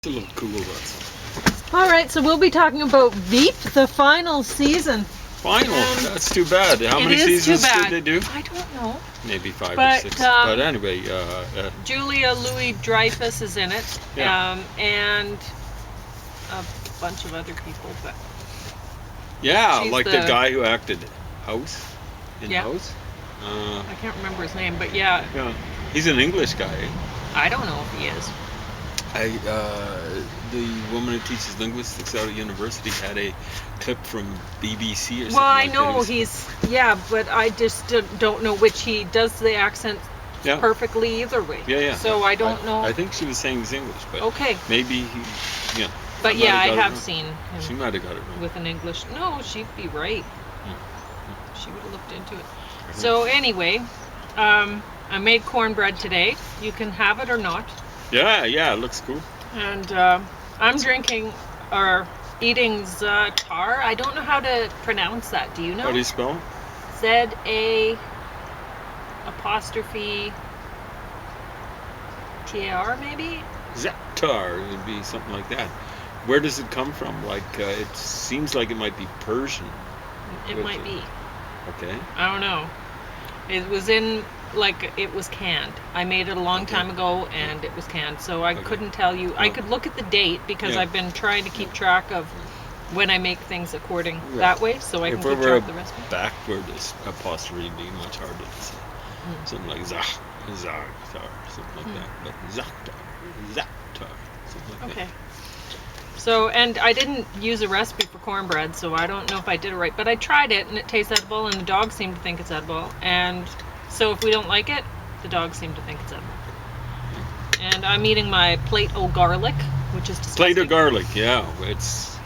It's a little cool, that's All right, so we'll be talking about VEEP, the final season. final. That's too bad. How many It is seasons too bad. did they do? I don't know. Maybe 5 or But, 6. But anyway, Julia Louis-Dreyfus is in it, Yeah. and a bunch of other people. But yeah, she's like the guy who acted House in Yeah. House. I can't remember his name, but yeah, He's an English guy. I don't know if he is. The woman who teaches linguistics out at university had a clip from BBC or something. Well, I like know that. but I just don't know which he does the accent perfectly either way. Yeah. So I don't know. I think she was saying he's English, but Okay. Maybe he, yeah. But I yeah, I might got it have wrong. seen She him might have got it wrong. with an English. No, she'd be right. Hmm. She would have looked into it. So anyway, I made cornbread today. You can have it or not. Yeah, it looks cool. And I'm drinking or eating za'atar. I don't know how to pronounce that. Do you know? How do you spell it? ZA''TAR maybe? Za'atar would be something like that. Where does it come from? Like, it seems like it might be Persian. It might be. Okay. I don't know. It was it was canned. I made it a long time ago and it was canned. So I couldn't tell you. I could look at the date because I've been trying to keep track of when I make things according that way, so I can keep track of the recipe. Backward apostrophe would be much harder to say. Something like za'atar, something like that. But za'atar, something like that. So, and I didn't use a recipe for cornbread, so I don't know if I did it right. But I tried it, and it tastes edible, and the dogs seem to think it's edible. And so if we don't like it, the dogs seem to think it's edible. And I'm eating my plate o' garlic, which is disgusting. Plate of garlic, yeah. It's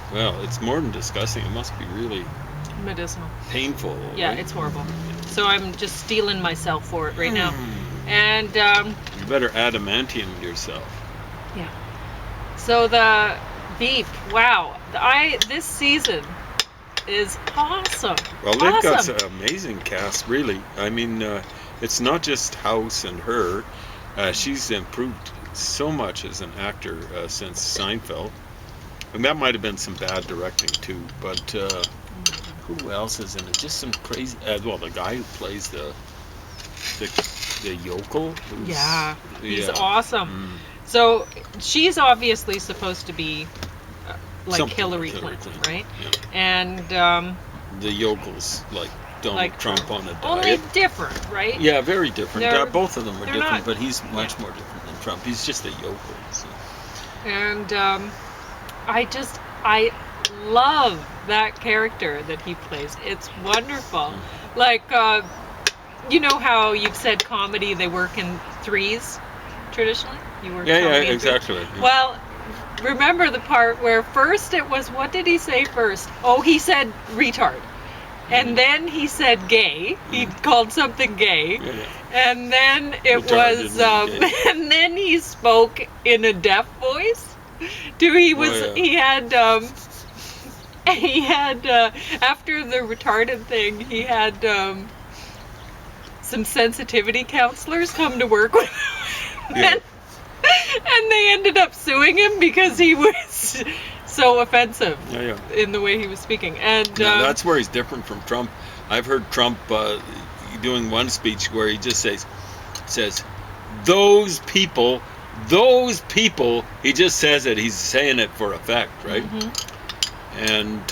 more than disgusting. It must be really medicinal. Painful. Yeah, right? It's horrible. So I'm just steeling myself for it right now. And you better adamantium yourself. Yeah. So the VEEP, wow. This season is awesome. Well, they've got an amazing cast, really. I mean, it's not just House and her. She's improved so much as an actor since Seinfeld. And that might have been some bad directing, too. But who else is in it? Just some crazy... the guy who plays the yokel. He's awesome. So she's obviously supposed to be like Hillary Clinton, right? Yeah. And the yokels, like Donald Trump on a diet. Only different, right? Yeah, very different. Both of them are different, not, but he's much more different than Trump. He's just a yokel. So. And I love that character that he plays. It's wonderful. Like, you know how you've said comedy, they work in threes traditionally? You work comedy in exactly. Threes. Well, remember the part where first it was, what did he say first? Oh, he said retard. And then he said gay. He called something gay. And then it was, and then he spoke in a deaf voice. He had after the retarded thing, he had some sensitivity counselors come to work with him. And they ended up suing him because he was so offensive in the way he was speaking. And that's where he's different from Trump. I've heard Trump doing one speech where he just says, those people. He just says it. He's saying it for effect, right? And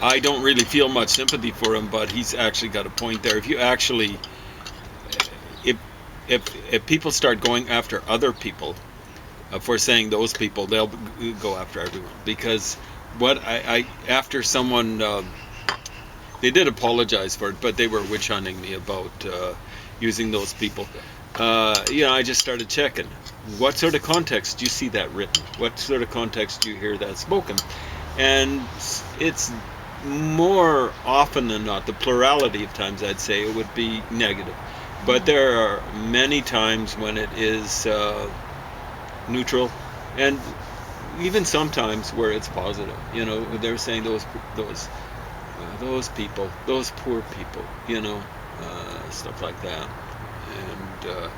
I don't really feel much sympathy for him, but he's actually got a point there. If you actually... If people start going after other people for saying those people, they'll go after everyone. Because after someone, they did apologize for it, but they were witch hunting me about using those people. I just started checking. What sort of context do you see that written? What sort of context do you hear that spoken? And it's more often than not, the plurality of times I'd say it would be negative. But there are many times when it is neutral, and even sometimes where it's positive. They're saying those people, those poor people, stuff like that. And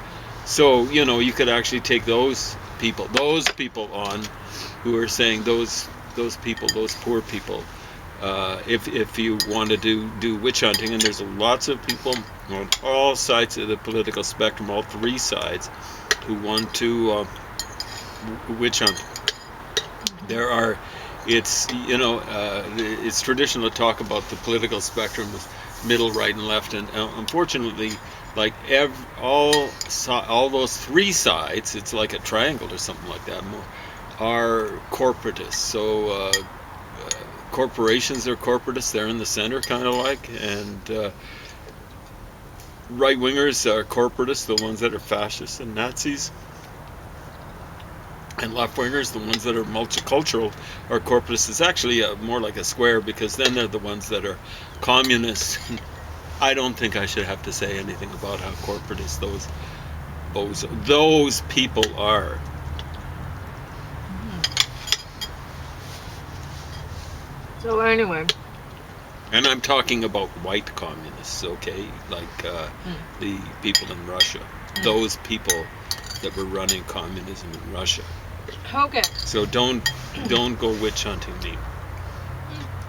So, you could actually take those people on who are saying those people, those poor people, if you want to do witch hunting, and there's lots of people on all sides of the political spectrum, all three sides, who want to witch hunt. There are, it's traditional to talk about the political spectrum as middle, right, and left, and unfortunately, like all those three sides, it's like a triangle or something like that, are corporatists. So corporations are corporatists, they're in the center, kind of like, and right-wingers are corporatists, the ones that are fascists and Nazis. And left-wingers, the ones that are multicultural, are corporatists. It's actually more like a square, because then they're the ones that are communists. I don't think I should have to say anything about how corporatist those people are. So anyway. And I'm talking about white communists, okay? Like the people in Russia. Those people that were running communism in Russia. Okay. So don't go witch hunting me.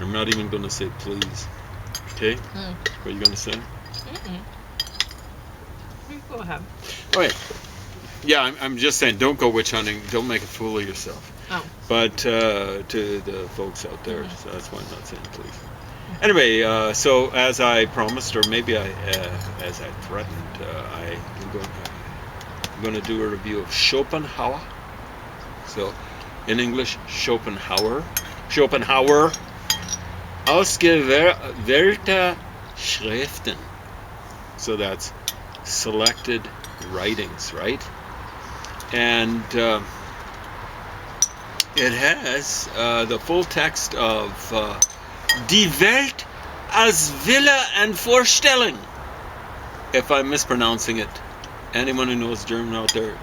I'm not even going to say please. Okay? What are you going to say? Go ahead. All right. Yeah, I'm just saying, don't go witch hunting. Don't make a fool of yourself. Oh. But to the folks out there, so that's why I'm not saying please. Anyway, so as I promised, or maybe as I threatened, I'm going to do a review of Schopenhauer. So, in English, Schopenhauer. Ausgewählte Schriften. So that's selected writings, right? And it has the full text of Die Welt als Wille und Vorstellung. If I'm mispronouncing it, anyone who knows German out there,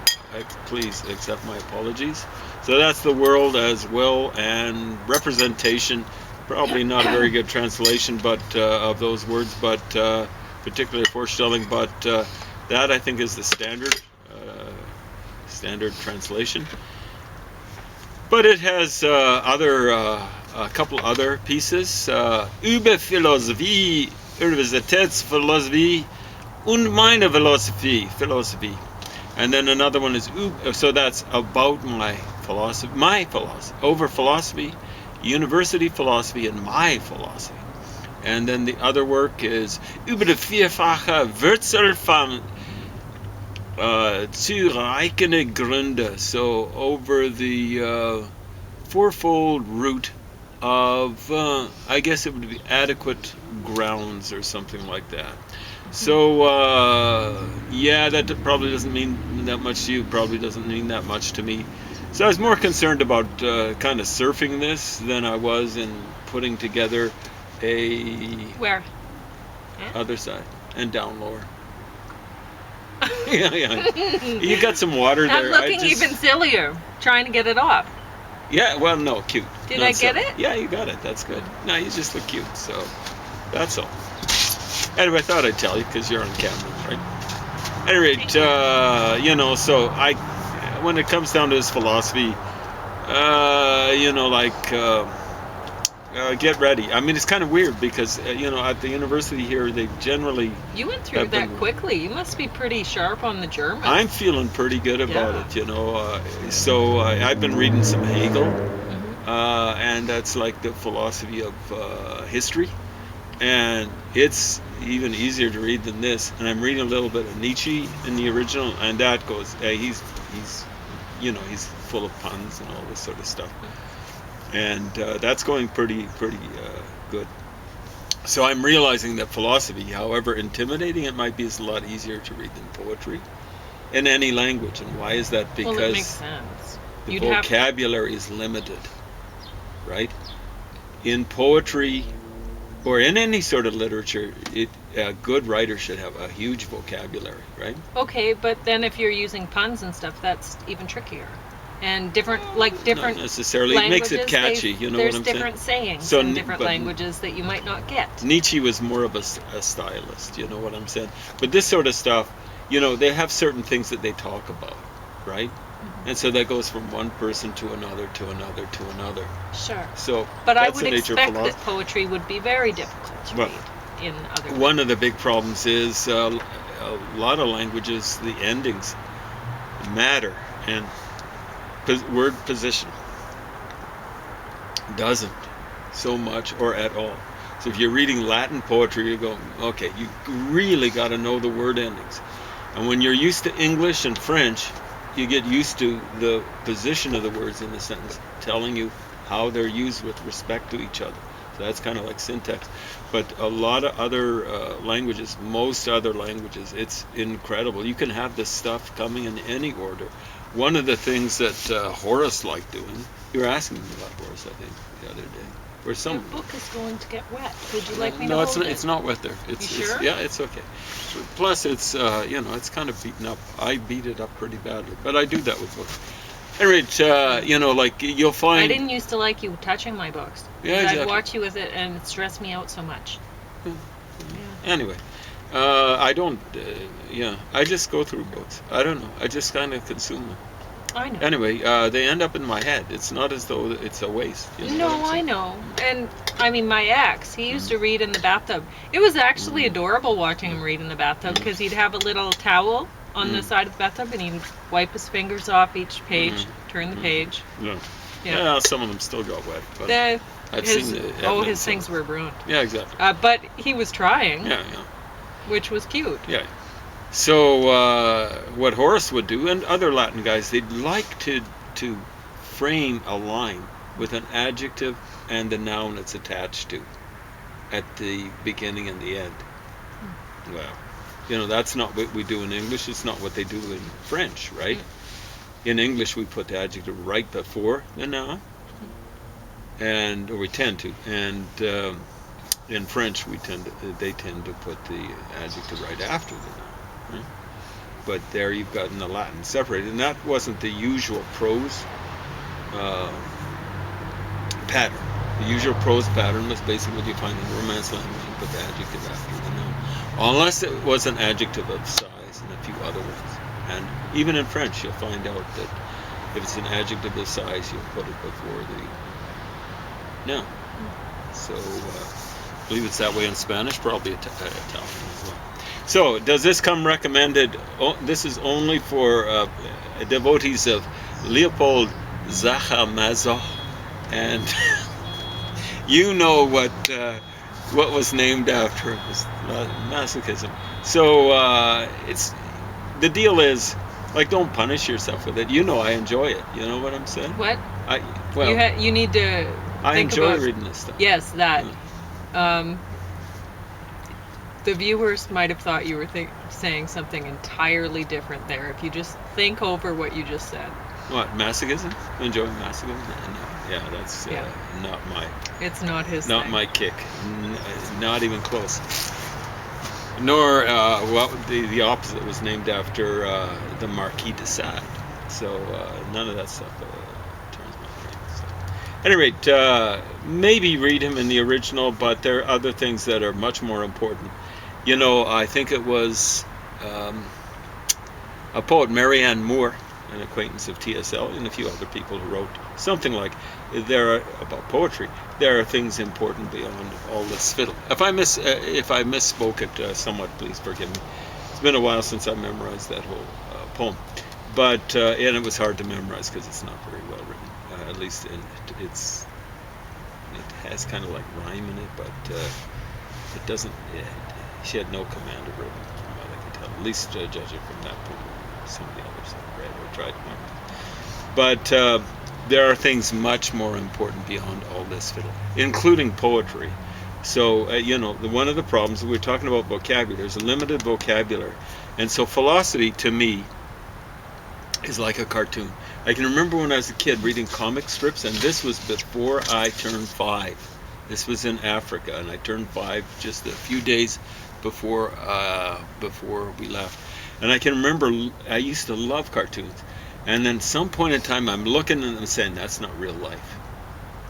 please accept my apologies. So that's the world as will and representation. Probably not a very good translation, but of those words, but particularly Vorstellung. But that, I think, is the standard translation. But it has a couple other pieces. Über Philosophie, Universitätsphilosophie und meine Philosophy. And then another one is, so that's about my philosophy, over philosophy, university philosophy, and my philosophy. And then the other work is über die vierfache Wurzel von zureichende Gründe. So over the fourfold root of, I guess it would be adequate grounds or something like that. So, yeah, that probably doesn't mean that much to you, probably doesn't mean that much to me. So I was more concerned about kind of surfing this than I was in putting together a... Where? Other side, and down lower. Yeah. You got some water there. I'm looking even sillier, trying to get it off. Yeah, well, no, cute. Did I get it? Yeah, you got it. That's good. No, you just look cute, so that's all. Anyway, I thought I'd tell you because you're on camera, right? At any rate, so when it comes down to this philosophy, get ready. I mean, it's kind of weird because, at the university here, they generally... You went through that quickly. You must be pretty sharp on the German. I'm feeling pretty good about it, So I've been reading some Hegel, and that's like the philosophy of history. And it's even easier to read than this. And I'm reading a little bit of Nietzsche in the original, and that goes, he's full of puns and all this sort of stuff. And that's going pretty good. So I'm realizing that philosophy, however intimidating it might be, is a lot easier to read than poetry in any language. And why is that? Because it makes sense. The vocabulary is limited, right? In poetry or in any sort of literature, a good writer should have a huge vocabulary, right? Okay, but then if you're using puns and stuff, that's even trickier. And different not necessarily. It makes it catchy, you know what I'm saying? There's different sayings in different languages that you might not get. Nietzsche was more of a stylist, you know what I'm saying? But this sort of stuff, they have certain things that they talk about, right? And so that goes from one person to another to another to another. Sure. So But I that's would the nature of expect that philosophy. poetry would be very difficult to Well, read in other One of the big problems is a lot of languages, the endings matter, and word position doesn't so much or at all. So if you're reading Latin poetry, you go, okay, you really got to know the word endings. And when you're used to English and French, you get used to the position of the words in the sentence, telling you how they're used with respect to each other. So that's kind of like syntax. But a lot of other languages, most other languages, it's incredible. You can have this stuff coming in any order. One of the things that Horace liked doing, you were asking me about Horace, I think, the other day. Or Your book is going to get wet. Would you like me to No, hold it? it's not wet there. You sure? Yeah, it's okay. Plus, it's it's kind of beaten up. I beat it up pretty badly, but I do that with books. Anyway, like you'll find. I didn't used to like you touching my books. Yeah, I'd exactly. watch you with it, and it stressed me out so much. Yeah. Anyway, I don't. I just go through books. I don't know. I just kind of consume them. I know. Anyway, they end up in my head. It's not as though it's a waste. No, I know. And I mean, my ex, he used to read in the bathtub. It was actually adorable watching him read in the bathtub because he'd have a little towel on the side of the bathtub and he'd wipe his fingers off each page, turn the page. Yeah, some of them still got wet. But I've seen the his things were ruined. Yeah, exactly. But he was trying. Yeah. Which was cute. Yeah. So what Horace would do, and other Latin guys, they'd like to frame a line with an adjective and the noun it's attached to at the beginning and the end. Well, that's not what we do in English. It's not what they do in French, right? In English, we put the adjective right before the noun, or we tend to, and in French, they tend to put the adjective right after the noun. But there you've got in the Latin separated, and that wasn't the usual prose pattern. The usual prose pattern was basically what you find in Romance language. You put the adjective after the noun, unless it was an adjective of size and a few other ones. And even in French, you'll find out that if it's an adjective of size, you'll put it before the noun. So I believe it's that way in Spanish, probably Italian as well. So, does this come recommended? This is only for devotees of Leopold Zachamazow, and you know what was named after it was masochism. So the deal is, like, don't punish yourself with it. I enjoy it. You know what I'm saying? What? Well, you need to. I think enjoy about, reading this stuff. Yes, that. The viewers might have thought you were saying something entirely different there if you just think over what you just said. What, masochism? Enjoying masochism? No. Yeah, that's not my... It's not his Not thing. my kick. Not even close. Nor, the opposite was named after the Marquis de Sade. So none of that stuff turns my brain. So. At any rate, maybe read him in the original, but there are other things that are much more important. I think it was a poet, Marianne Moore, an acquaintance of TSL, and a few other people who wrote something like, about poetry, there are things important beyond all this fiddle. If I misspoke it somewhat, please forgive me. It's been a while since I memorized that whole poem. But, and it was hard to memorize because it's not very well written. At least it has kind of like rhyme in it, but it doesn't... She had no command of rhythm, from what I can tell. At least judging from that point of some of the others I've read or tried to memorize. But there are things much more important beyond all this fiddle, including poetry. So, one of the problems, we're talking about vocabulary, there's a limited vocabulary. And so philosophy, to me, is like a cartoon. I can remember when I was a kid reading comic strips, and this was before I turned 5. This was in Africa, and I turned 5 just a few days before we left. And I can remember I used to love cartoons. And then some point in time, I'm looking at them saying, that's not real life.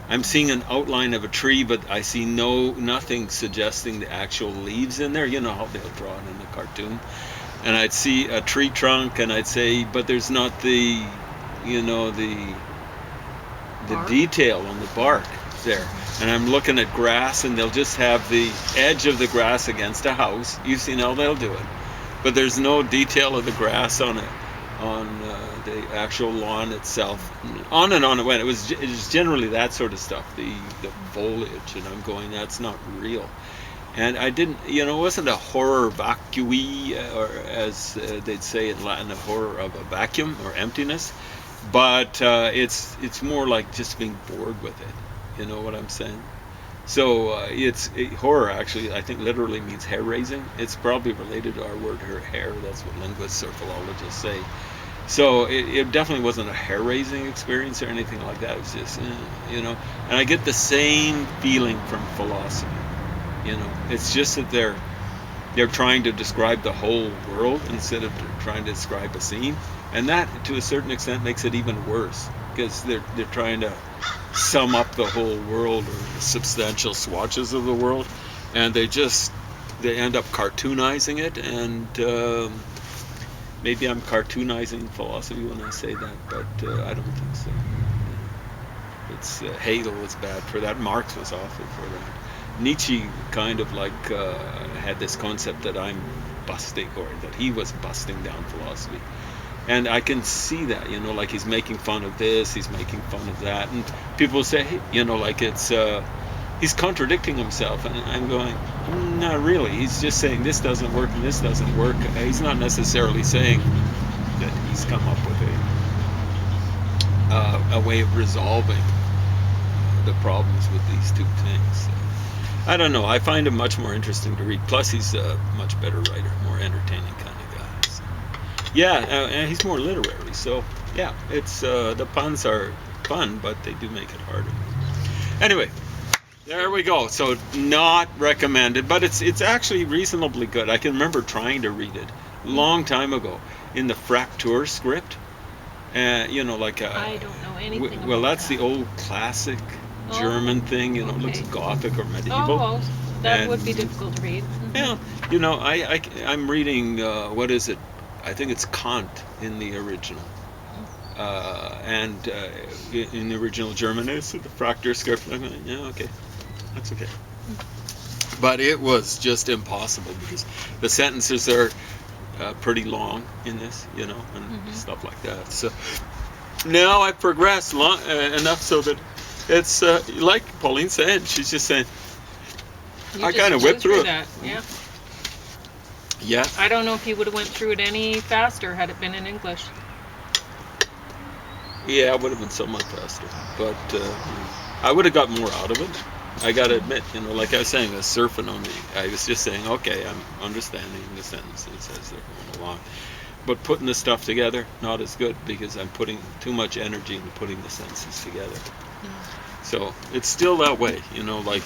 I'm seeing an outline of a tree, but I see nothing suggesting the actual leaves in there. You know how they'll draw it in a cartoon. and I'd see a tree trunk, and I'd say, but there's not the, you know, the Bark? detail on the bark there. And I'm looking at grass, and they'll just have the edge of the grass against a house. You've seen how they'll do it, but there's no detail of the grass on it, on the actual lawn itself. On and on it went. It was generally that sort of stuff, the foliage, and I'm going, that's not real. And I didn't, you know, it wasn't a horror vacui, or as they'd say in Latin, a horror of a vacuum or emptiness. But it's more like just being bored with it. You know what I'm saying? So horror actually, I think, literally means hair raising. It's probably related to our word hair. That's what linguists or philologists say. So it definitely wasn't a hair raising experience or anything like that. It was just, you know. And I get the same feeling from philosophy. You know, it's just that they're trying to describe the whole world instead of trying to describe a scene, and that, to a certain extent, makes it even worse because they're trying to sum up the whole world or substantial swatches of the world, and they end up cartoonizing it. And maybe I'm cartoonizing philosophy when I say that, but I don't think so. It's Hegel was bad for that. Marx was awful for that. Nietzsche kind of like had this concept that I'm busting, or that he was busting down philosophy. And I can see that, you know, like he's making fun of this, he's making fun of that. And people say, hey, you know, like he's contradicting himself. And I'm going, not really. He's just saying this doesn't work and this doesn't work. He's not necessarily saying that he's come up with a way of resolving the problems with these two things. So, I don't know. I find him much more interesting to read. Plus, he's a much better writer, more entertaining kind of guy. So, yeah, and he's more literary. So, yeah, it's the puns are fun, but they do make it harder. Anyway, there we go. So, not recommended, but it's actually reasonably good. I can remember trying to read it a long time ago in the Fraktur script. You know, like I don't know anything. Well, about that's that. the old classic German thing, you know, it looks okay. Gothic or medieval. Oh, that And, would be difficult to read. Mhm. Yeah, you know, I'm reading, what is it? I think it's Kant in the original. And in the original German, it's the Fraktur script. I'm going, yeah, okay, that's okay. But it was just impossible because the sentences are pretty long in this, you know, and stuff like that. So now I've progressed enough so that it's like Pauline said, she's just saying, I kind of whipped through it. That. Yeah. Yeah. I don't know if you would have went through it any faster had it been in English. Yeah, it would have been so much faster. But I would have got more out of it. I got to admit, you know, like I was saying, I was surfing on I was just saying, okay, I'm understanding the sentences as they're going along. But putting the stuff together, not as good because I'm putting too much energy into putting the sentences together. So it's still that way, you know, like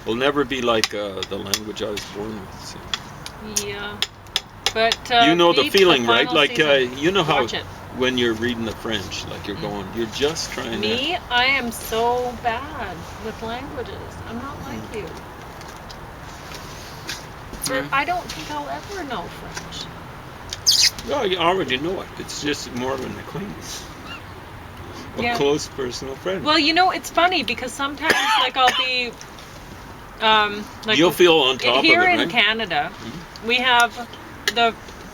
will never be like the language I was born with. So. Yeah, but you know the VEEP, feeling, the right? final Like season, you know how watch it. when you're reading the French, like you're going, you're just trying Me, I am so bad with languages. I'm not like you. I don't think I'll ever know French. Well, you already know it. It's just more of an acquaintance. A close personal friend. Well, you know, it's funny because sometimes, like, I'll be, like, you'll feel on top of it, here right? in Canada, we have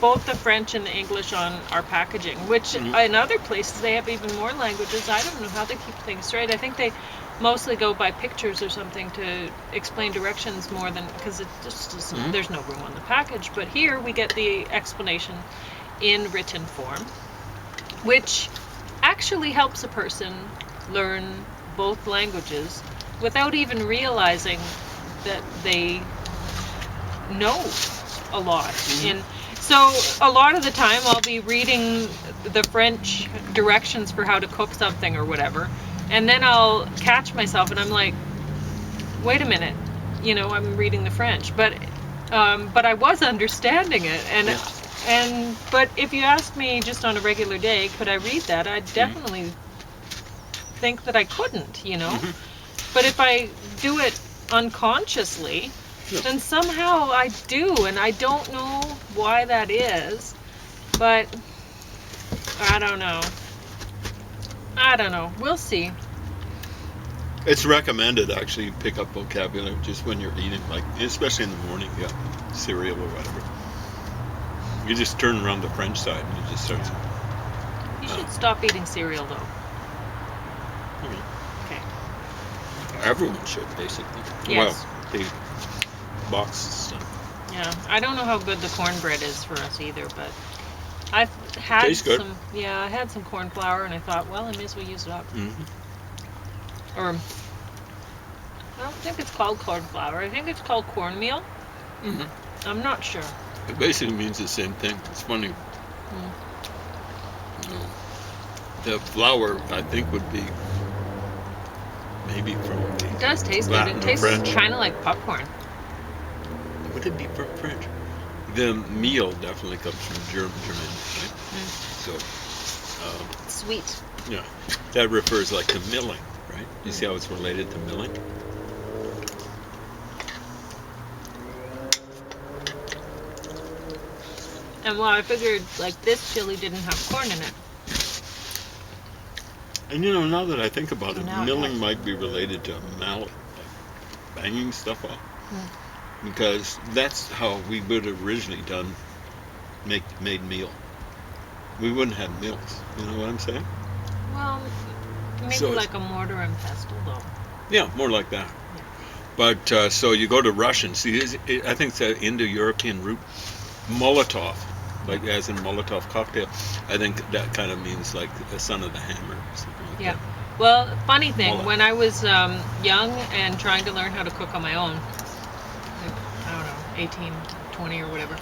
both the French and the English on our packaging, which in other places they have even more languages. I don't know how they keep things straight. I think they mostly go by pictures or something to explain directions more than, because it just isn't, there's no room on the package. But here we get the explanation in written form, which actually helps a person learn both languages without even realizing that they know a lot. So a lot of the time I'll be reading the French directions for how to cook something or whatever, and then I'll catch myself and I'm like, wait a minute, you know, I'm reading the French, but I was understanding it, but if you ask me just on a regular day, could I read that? I'd definitely think that I couldn't, you know. But if I do it unconsciously, Yeah. And somehow I do, and I don't know why that is, but I don't know. I don't know. We'll see. It's recommended actually you pick up vocabulary just when you're eating, like especially in the morning. Yeah, cereal or whatever. You just turn around the French side and you just start. You should stop eating cereal, though. Okay. Everyone should basically. Yes. Well, the box stuff. Yeah. I don't know how good the cornbread is for us either, but I've had Tastes good. some. Yeah, I had some corn flour, and I thought, well, I may as well use it up. Or I don't think it's called corn flour. I think it's called cornmeal. I'm not sure. It basically means the same thing. It's funny. The flour, I think, would be maybe from It does taste Latin good. or It tastes French. kind of like popcorn. Would it be from French? The meal definitely comes from German, right? So, Sweet. yeah, that refers like to milling, right? You see how it's related to milling? And well, I figured like this chili didn't have corn in it. And now that I think about it, Now it milling does. might be related to a mallet, like banging stuff off. Because that's how we would have originally made meal. We wouldn't have mills. You know what I'm saying? Well, maybe So like a mortar and pestle, though. Yeah, more like that. But so you go to Russian. See, I think it's an Indo-European root, Molotov, like as in Molotov cocktail. I think that kind of means like the son of the hammer or something like Yeah. that. Well, funny thing, Molotov. when I was young and trying to learn how to cook on my own, like, I don't know, 18, 20 or whatever,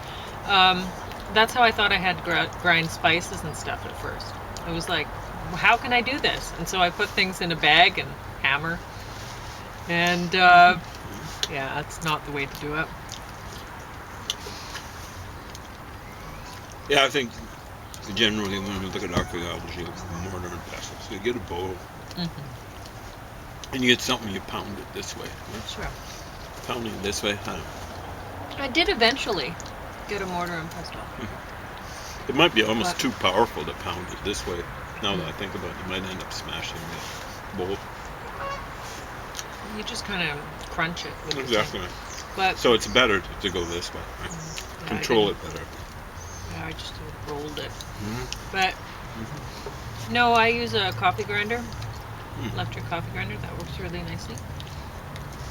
that's how I thought I had to grind spices and stuff at first. It was like, well, how can I do this? And so I put things in a bag and hammer. And yeah, that's not the way to do it. Yeah, I think generally when we look at archaeology, mortar and pestle. So you get a bowl, and you get something, you pound it this way. Right? Sure. Pounding it this way, I did eventually get a mortar and pestle. it might be almost But- too powerful to pound it this way. Now that I think about it, you might end up smashing the bowl. You just kind of crunch it. With your Exactly. teeth. But So it's better to go this way. Right? yeah, Control I it better. Yeah, I just rolled it. But no, I use a coffee grinder, electric coffee grinder. That works really nicely.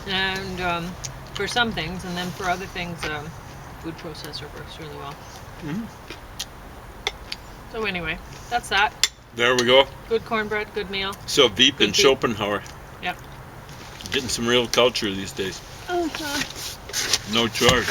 And for some things, and then for other things, food processor works really well. So anyway, that's that. There we go. Good cornbread, good meal. So VEEP Good and beef. Schopenhauer. Yep. Getting some real culture these days. No charge.